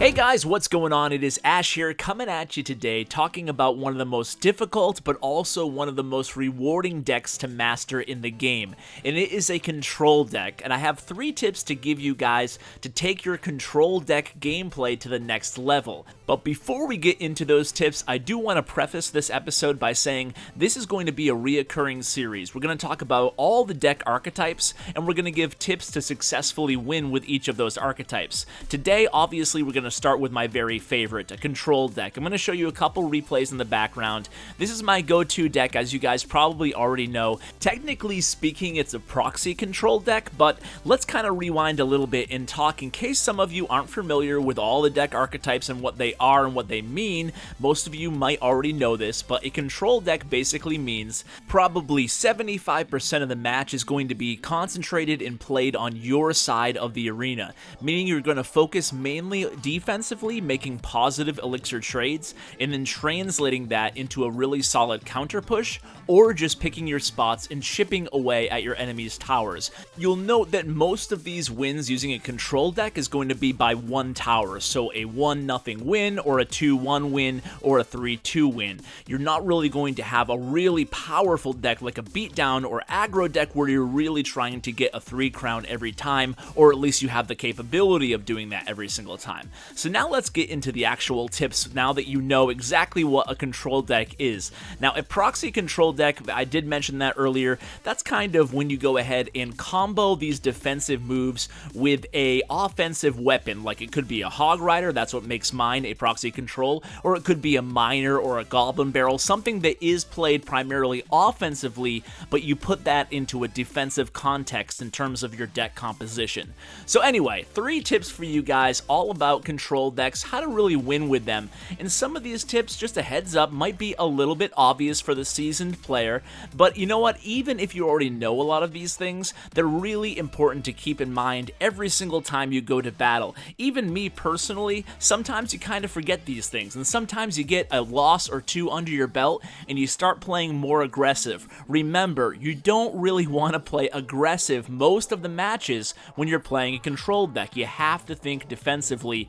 Hey guys, what's going on? It is Ash here coming at you today talking about one of the most difficult but also one of the most rewarding decks to master in the game, and it is a control deck. And I have 3 tips to give you guys to take your control deck gameplay to the next level. But before we get into those tips, I do want to preface this episode by saying this is going to be a reoccurring series. We're going to talk about all the deck archetypes, and we're going to give tips to successfully win with each of those archetypes. Today, obviously, we're going to start with my very favorite, a control deck. I'm going to show you a couple replays in the background. This is my go-to deck, as you guys probably already know. Technically speaking, it's a proxy control deck, but let's kind of rewind a little bit and talk in case some of you aren't familiar with all the deck archetypes and what they are and what they mean. Most of you might already know this, but a control deck basically means probably 75% of the match is going to be concentrated and played on your side of the arena, meaning you're going to focus mainly defensively, making positive elixir trades, and then translating that into a really solid counter push, or just picking your spots and chipping away at your enemy's towers. You'll note that most of these wins using a control deck is going to be by 1 tower, so a 1-0 win, or a 2-1 win, or a 3-2 win. You're not really going to have a really powerful deck like a beatdown or aggro deck where you're really trying to get a 3 crown every time, or at least you have the capability of doing that every single time. So now let's get into the actual tips now that you know exactly what a control deck is. Now, a proxy control deck, I did mention that earlier, that's kind of when you go ahead and combo these defensive moves with a offensive weapon, like it could be a hog rider, that's what makes mine a proxy control, or it could be a miner or a goblin barrel, something that is played primarily offensively, but you put that into a defensive context in terms of your deck composition. So anyway, 3 tips for you guys all about control decks, how to really win with them. And some of these tips, just a heads up, might be a little bit obvious for the seasoned player, but you know what, even if you already know a lot of these things, they're really important to keep in mind every single time you go to battle. Even me personally, sometimes you kind of forget these things, and sometimes you get a loss or 2 under your belt and you start playing more aggressive. Remember, you don't really want to play aggressive most of the matches when you're playing a control deck. You have to think defensively,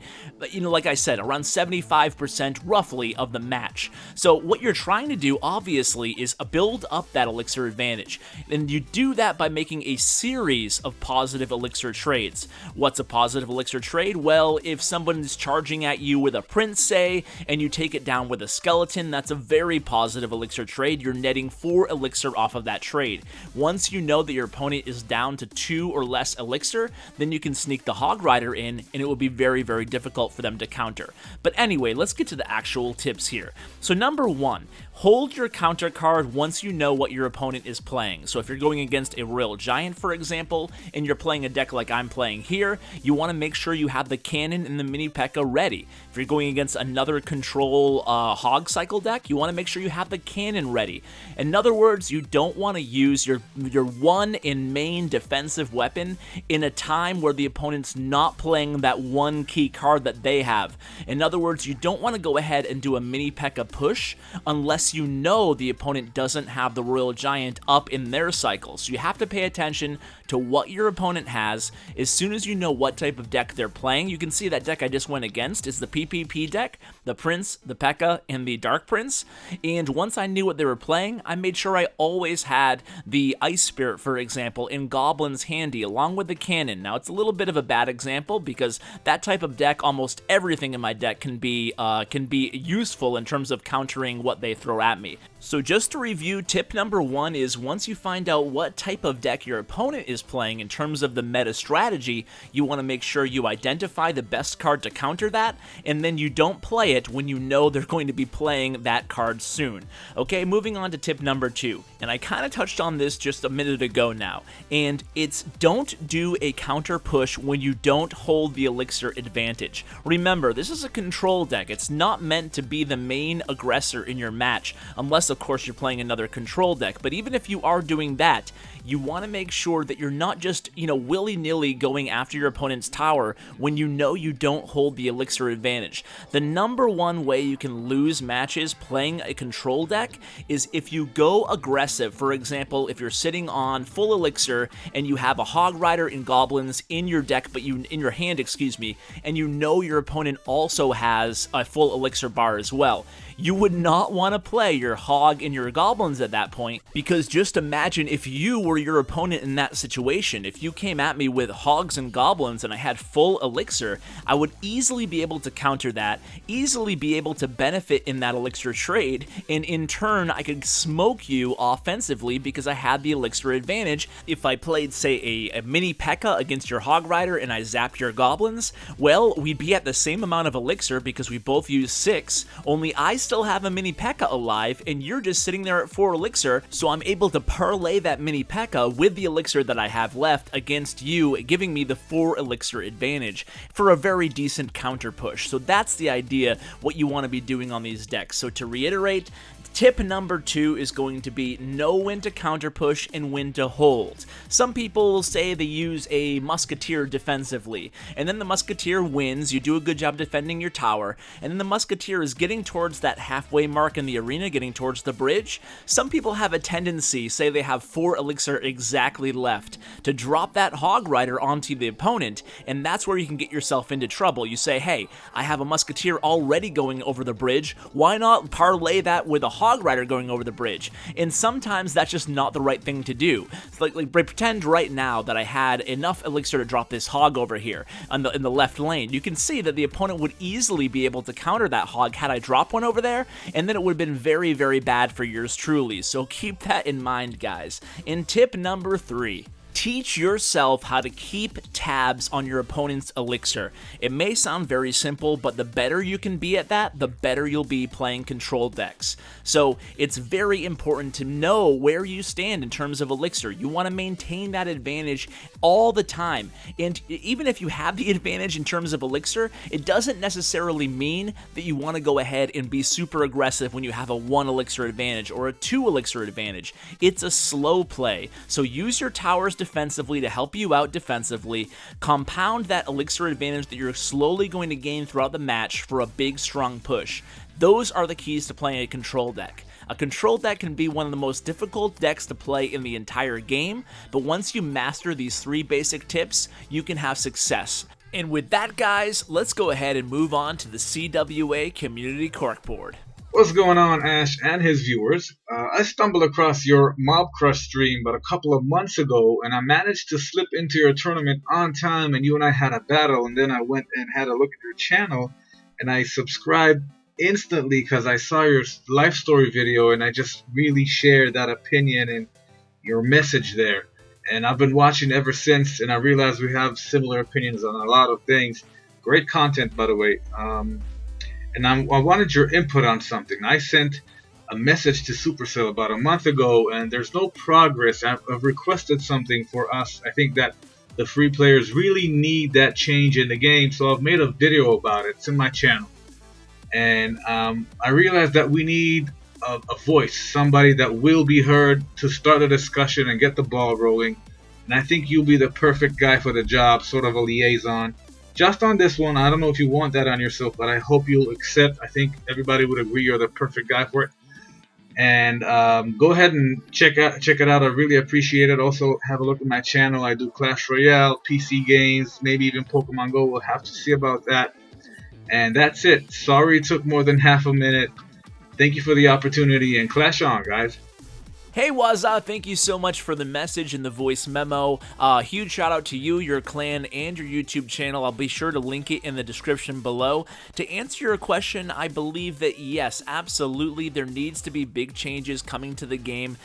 you know, like I said, around 75% roughly of the match. So what you're trying to do, obviously, is build up that elixir advantage. And you do that by making a series of positive elixir trades. What's a positive elixir trade? Well, if someone is charging at you with a prince, say, and you take it down with a skeleton, that's a very positive elixir trade. You're netting 4 elixir off of that trade. Once you know that your opponent is down to 2 or less elixir, then you can sneak the hog rider in, and it will be very, very difficult for them to counter. But anyway, let's get to the actual tips here. So number 1, hold your counter card once you know what your opponent is playing. So if you're going against a Royal Giant, for example, and you're playing a deck like I'm playing here, you want to make sure you have the cannon and the mini P.E.K.K.A. ready. If you're going against another control hog cycle deck, you want to make sure you have the cannon ready. In other words, you don't want to use your one and main defensive weapon in a time where the opponent's not playing that one key card that they have. In other words, you don't want to go ahead and do a mini P.E.K.K.A. push unless you know the opponent doesn't have the Royal Giant up in their cycle. So you have to pay attention to what your opponent has. As soon as you know what type of deck they're playing, you can see that deck I just went against is the PPP deck, the Prince, the P.E.K.K.A., and the Dark Prince. And once I knew what they were playing, I made sure I always had the Ice Spirit, for example, in Goblins handy, along with the cannon. Now, it's a little bit of a bad example because that type of deck, almost everything in my deck can be useful in terms of countering what they throw at me. So just to review, tip number 1 is once you find out what type of deck your opponent is playing in terms of the meta strategy, you want to make sure you identify the best card to counter that, and then you don't play it when you know they're going to be playing that card soon. Okay, moving on to tip number 2, and I kind of touched on this just a minute ago now, and it's don't do a counter push when you don't hold the elixir advantage. Remember, this is a control deck. It's not meant to be the main aggressor in your match, unless of course, you're playing another control deck. But even if you are doing that, you want to make sure that you're not just, willy-nilly going after your opponent's tower when you know you don't hold the elixir advantage. The number one way you can lose matches playing a control deck is if you go aggressive. For example, if you're sitting on full elixir and you have a Hog Rider and Goblins in your deck, but in your hand, and you know your opponent also has a full elixir bar as well. You would not want to play your Hog and your Goblins at that point, because just imagine if you were your opponent in that situation. If you came at me with Hogs and Goblins and I had full elixir, I would easily be able to counter that, easily be able to benefit in that elixir trade, and in turn I could smoke you offensively because I had the elixir advantage. If I played, say, a mini P.E.K.K.A. against your Hog Rider and I zapped your Goblins, well, we'd be at the same amount of elixir because we both use 6, only I still have a mini P.E.K.K.A. alive and you're just sitting there at 4 elixir, so I'm able to parlay that mini P.E.K.K.A. with the elixir that I have left against you, giving me the 4 elixir advantage for a very decent counter push. So that's the idea, what you want to be doing on these decks. So to reiterate, tip number 2 is going to be know when to counter push and when to hold. Some people say they use a Musketeer defensively, and then the Musketeer wins, you do a good job defending your tower, and then the Musketeer is getting towards that halfway mark in the arena, getting towards the bridge. Some people have a tendency, say they have 4 elixir exactly left, to drop that Hog Rider onto the opponent, and that's where you can get yourself into trouble. You say, hey, I have a Musketeer already going over the bridge, why not parlay that with a Hog Rider going over the bridge? And sometimes that's just not the right thing to do. It's like pretend right now that I had enough elixir to drop this Hog over here in the left lane. You can see that the opponent would easily be able to counter that Hog had I dropped one over there, and then it would have been very, very bad for yours truly. So keep that in mind, guys. In tip number 3, teach yourself how to keep tabs on your opponent's elixir. It may sound very simple, but the better you can be at that, the better you'll be playing control decks. So it's very important to know where you stand in terms of elixir. You want to maintain that advantage all the time. And even if you have the advantage in terms of elixir, it doesn't necessarily mean that you want to go ahead and be super aggressive when you have a 1 elixir advantage or a 2 elixir advantage. It's a slow play. So use your towers defensively to help you out defensively. Compound that elixir advantage that you're slowly going to gain throughout the match for a big, strong push. Those are the keys to playing a control deck. A control deck can be one of the most difficult decks to play in the entire game, but once you master these 3 basic tips, you can have success. And with that, guys, let's go ahead and move on to the CWA Community Corkboard. What's going on, Ash and his viewers? I stumbled across your Mob Crush stream but a couple of months ago, and I managed to slip into your tournament on time, and you and I had a battle, and then I went and had a look at your channel, and I subscribed instantly because I saw your life story video, and I just really shared that opinion and your message there. And I've been watching ever since, and I realized we have similar opinions on a lot of things. Great content, by the way. And I wanted your input on something. I sent a message to Supercell about a month ago, and there's no progress. I've requested something for us. I think that the free players really need that change in the game, so I've made a video about it. It's in my channel. And I realized that we need a voice, somebody that will be heard to start a discussion and get the ball rolling. And I think you'll be the perfect guy for the job, sort of a liaison. Just on this one, I don't know if you want that on yourself, but I hope you'll accept. I think everybody would agree you're the perfect guy for it. And go ahead and check it out. I really appreciate it. Also, have a look at my channel. I do Clash Royale, PC games, maybe even Pokemon Go. We'll have to see about that. And that's it. Sorry it took more than half a minute. Thank you for the opportunity, and clash on, guys. Hey Waza, thank you so much for the message and the voice memo. Huge shout out to you, your clan, and your YouTube channel. I'll be sure to link it in the description below. To answer your question, I believe that yes, absolutely, there needs to be big changes coming to the game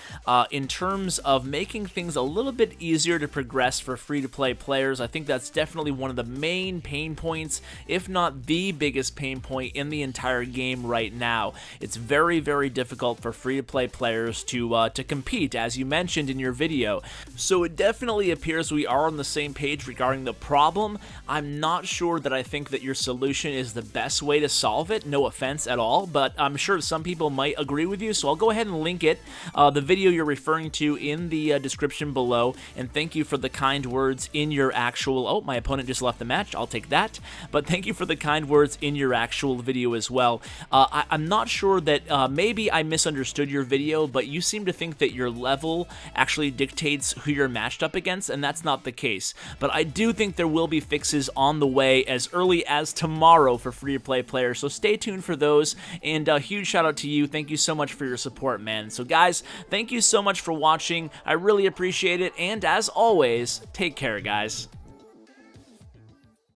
in terms of making things a little bit easier to progress for free-to-play players. I think that's definitely one of the main pain points, if not the biggest pain point in the entire game right now. It's very, very difficult for free-to-play players to to compete, as you mentioned in your video. So it definitely appears we are on the same page regarding the problem. I'm not sure that I think that your solution is the best way to solve it, no offense at all, but I'm sure some people might agree with you, so I'll go ahead and link it, the video you're referring to, in the description below, and thank you for the kind words in your actual... Oh, my opponent just left the match, I'll take that, but thank you for the kind words in your actual video as well. I'm not sure that maybe I misunderstood your video, but you seem to think that your level actually dictates who you're matched up against, and that's not the case. But I do think there will be fixes on the way as early as tomorrow for free-to-play players, so stay tuned for those, and a huge shout out to you. Thank you so much for your support, man. So guys, thank you so much for watching. I really appreciate it, and as always, take care, guys.